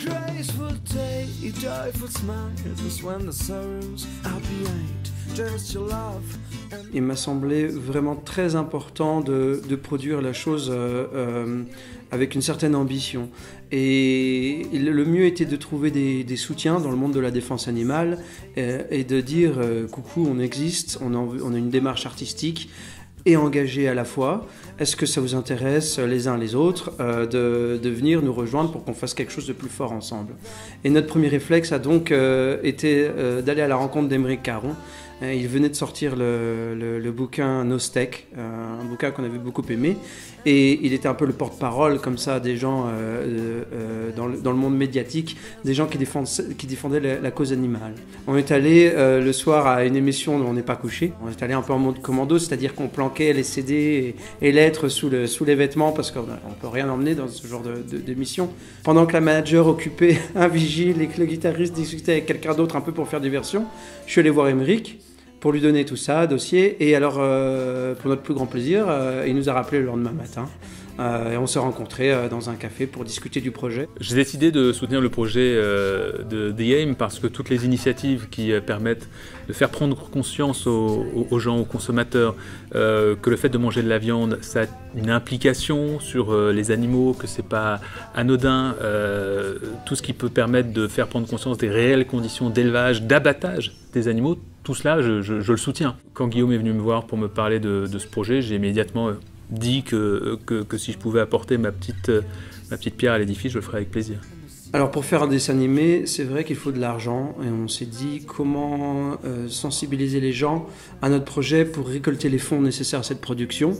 graceful day, joyful smiles, when the sorrows are behind, just your love. Il m'a semblé vraiment très important de produire la chose avec une certaine ambition. Et le mieux était de trouver des soutiens dans le monde de la défense animale et de dire coucou, on existe, on a une démarche artistique et engagée à la fois. Est-ce que ça vous intéresse les uns les autres de venir nous rejoindre pour qu'on fasse quelque chose de plus fort ensemble? Et notre premier réflexe a donc été d'aller à la rencontre d'Aymeric Caron. Il venait de sortir le bouquin Nostek, un bouquin qu'on avait beaucoup aimé, et il était un peu le porte-parole comme ça des gens dans le monde médiatique, des gens qui défendaient la cause animale. On est allé le soir à une émission où on n'est pas couché. On est allé un peu en mode commando, c'est-à-dire qu'on planquait les CD et lettres sous les vêtements parce qu'on ne peut rien emmener dans ce genre d'émission. Pendant que la manager occupait un vigile et que le guitariste discutait avec quelqu'un d'autre un peu pour faire diversion, je suis allé voir Aymeric pour lui donner tout ça, dossier, et alors pour notre plus grand plaisir, il nous a rappelé le lendemain matin et on s'est rencontrés dans un café pour discuter du projet. J'ai décidé de soutenir le projet de The Aim parce que toutes les initiatives qui permettent de faire prendre conscience aux gens, aux consommateurs, que le fait de manger de la viande, ça a une implication sur les animaux, que c'est pas anodin, tout ce qui peut permettre de faire prendre conscience des réelles conditions d'élevage, d'abattage des animaux, tout cela, je le soutiens. Quand Guillaume est venu me voir pour me parler de ce projet, j'ai immédiatement dit que si je pouvais apporter ma petite pierre à l'édifice, je le ferais avec plaisir. Alors pour faire un dessin animé, c'est vrai qu'il faut de l'argent et on s'est dit comment sensibiliser les gens à notre projet pour récolter les fonds nécessaires à cette production.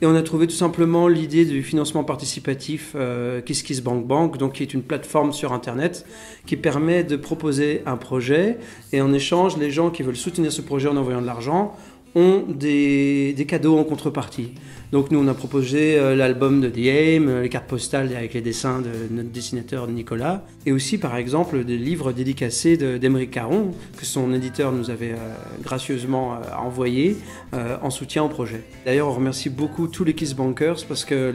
Et on a trouvé tout simplement l'idée du financement participatif KissKissBankBank, donc qui est une plateforme sur Internet qui permet de proposer un projet et en échange, les gens qui veulent soutenir ce projet en envoyant de l'argent ont des cadeaux en contrepartie. Donc nous on a proposé l'album de The Aim, les cartes postales avec les dessins de notre dessinateur Nicolas, et aussi par exemple des livres dédicacés d'Aymeric Caron que son éditeur nous avait gracieusement envoyés en soutien au projet. D'ailleurs on remercie beaucoup tous les KissBankers parce que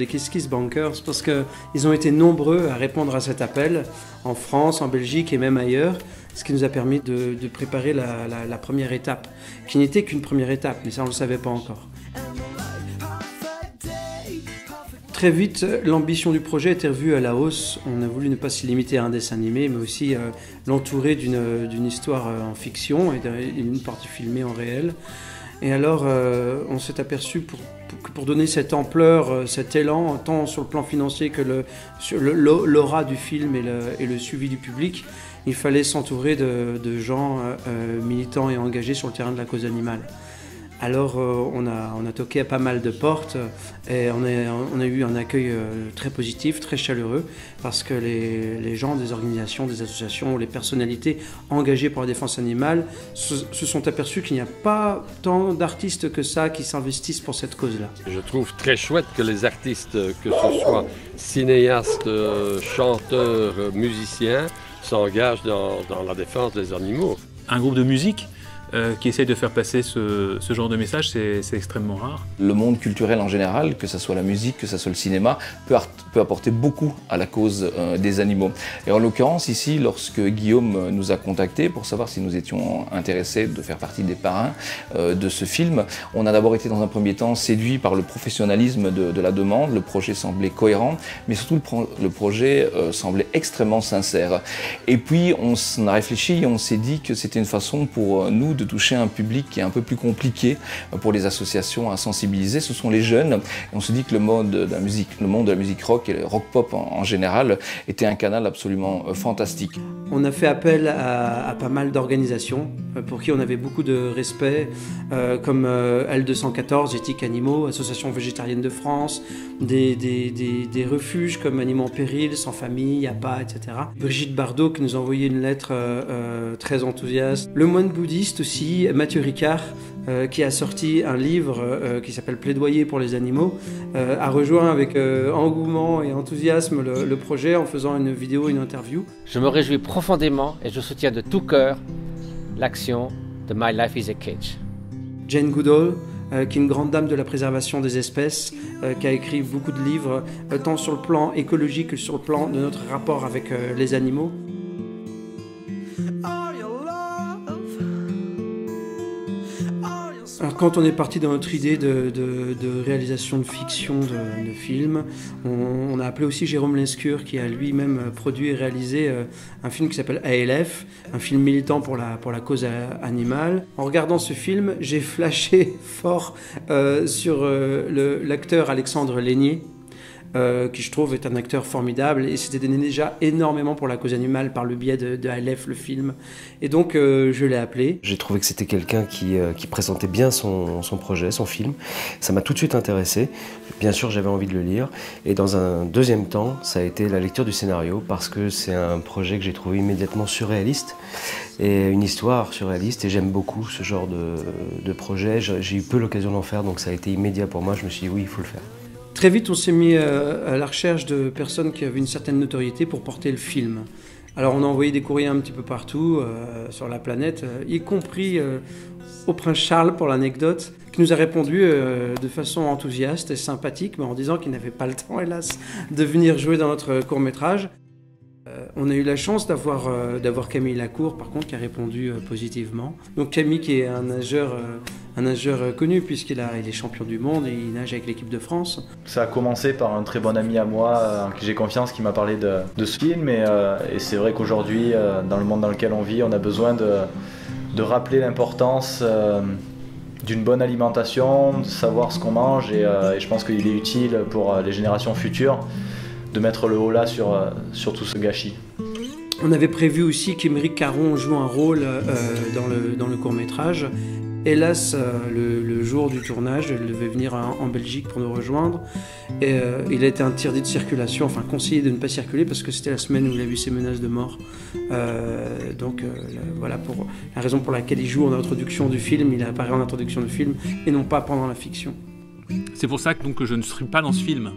ils ont été nombreux à répondre à cet appel en France, en Belgique et même ailleurs. Ce qui nous a permis de préparer la première étape, qui n'était qu'une première étape, mais ça on ne le savait pas encore. Très vite, l'ambition du projet était revue à la hausse. On a voulu ne pas s'y limiter à un dessin animé, mais aussi l'entourer d'une histoire en fiction et d'une partie filmée en réel. Et alors, on s'est aperçu pour donner cette ampleur, cet élan, tant sur le plan financier que sur l'aura du film et le suivi du public, il fallait s'entourer de gens militants et engagés sur le terrain de la cause animale. Alors on a toqué à pas mal de portes et on a eu un accueil très positif, très chaleureux, parce que les gens des organisations, des associations, les personnalités engagées pour la défense animale se sont aperçus qu'il n'y a pas tant d'artistes que ça qui s'investissent pour cette cause-là. Je trouve très chouette que les artistes, que ce soit cinéastes, chanteurs, musiciens, s'engagent dans la défense des animaux. Un groupe de musique qui essaye de faire passer ce genre de message, c'est extrêmement rare. Le monde culturel en général, que ce soit la musique, que ce soit le cinéma, peut apporter beaucoup à la cause des animaux. Et en l'occurrence ici, lorsque Guillaume nous a contactés pour savoir si nous étions intéressés de faire partie des parrains de ce film, on a d'abord été dans un premier temps séduit par le professionnalisme de la demande. Le projet semblait cohérent, mais surtout le projet semblait extrêmement sincère. Et puis on a réfléchi et on s'est dit que c'était une façon pour nous de toucher un public qui est un peu plus compliqué pour les associations à sensibiliser. Ce sont les jeunes. Et on se dit que le monde de la musique rock et le rock pop en général était un canal absolument fantastique. On a fait appel à pas mal d'organisations pour qui on avait beaucoup de respect, comme L214, Éthique Animaux, Association végétarienne de France, des refuges comme Animaux en péril, Sans famille, APA, etc. Brigitte Bardot qui nous a envoyé une lettre très enthousiaste. Le moine bouddhiste aussi, Mathieu Ricard, qui a sorti un livre qui s'appelle Plaidoyer pour les animaux, a rejoint avec engouement et enthousiasme le projet en faisant une vidéo, une interview. Je me réjouis profondément et je soutiens de tout cœur l'action de My Life is a Cage. Jane Goodall, qui est une grande dame de la préservation des espèces, qui a écrit beaucoup de livres, tant sur le plan écologique que sur le plan de notre rapport avec les animaux. Alors, quand on est parti dans notre idée de réalisation de fiction, de film, on a appelé aussi Jérôme Lescure, qui a lui-même produit et réalisé un film qui s'appelle ALF, un film militant pour la cause animale. En regardant ce film, j'ai flashé fort sur l'acteur Alexandre Lénier, qui je trouve est un acteur formidable et s'était donné déjà énormément pour la cause animale par le biais de ALF, le film. Et donc je l'ai appelé. J'ai trouvé que c'était quelqu'un qui présentait bien son projet, son film. Ça m'a tout de suite intéressé. Bien sûr, j'avais envie de le lire. Et dans un deuxième temps, ça a été la lecture du scénario parce que c'est un projet que j'ai trouvé immédiatement surréaliste et une histoire surréaliste. Et j'aime beaucoup ce genre de projet. J'ai eu peu l'occasion d'en faire, donc ça a été immédiat pour moi. Je me suis dit oui, il faut le faire. Très vite, on s'est mis à la recherche de personnes qui avaient une certaine notoriété pour porter le film. Alors on a envoyé des courriers un petit peu partout sur la planète, y compris au prince Charles pour l'anecdote, qui nous a répondu de façon enthousiaste et sympathique, mais en disant qu'il n'avait pas le temps, hélas, de venir jouer dans notre court-métrage. On a eu la chance d'avoir Camille Lacour, par contre, qui a répondu positivement. Donc Camille, qui est un nageur connu, puisqu'il est champion du monde et il nage avec l'équipe de France. Ça a commencé par un très bon ami à moi, en qui j'ai confiance, qui m'a parlé de ce film. Et c'est vrai qu'aujourd'hui, dans le monde dans lequel on vit, on a besoin de rappeler l'importance d'une bonne alimentation, de savoir ce qu'on mange. Et je pense qu'il est utile pour les générations futures de mettre le haut là sur tout ce gâchis. On avait prévu aussi qu'Émeric Caron joue un rôle dans le court-métrage. Hélas, le jour du tournage, il devait venir en Belgique pour nous rejoindre. Et il a été interdit de circulation, enfin conseillé de ne pas circuler parce que c'était la semaine où il a vu ses menaces de mort. Voilà pour la raison pour laquelle il joue en introduction du film. Il apparaît en introduction du film et non pas pendant la fiction. C'est pour ça que je ne suis pas dans ce film.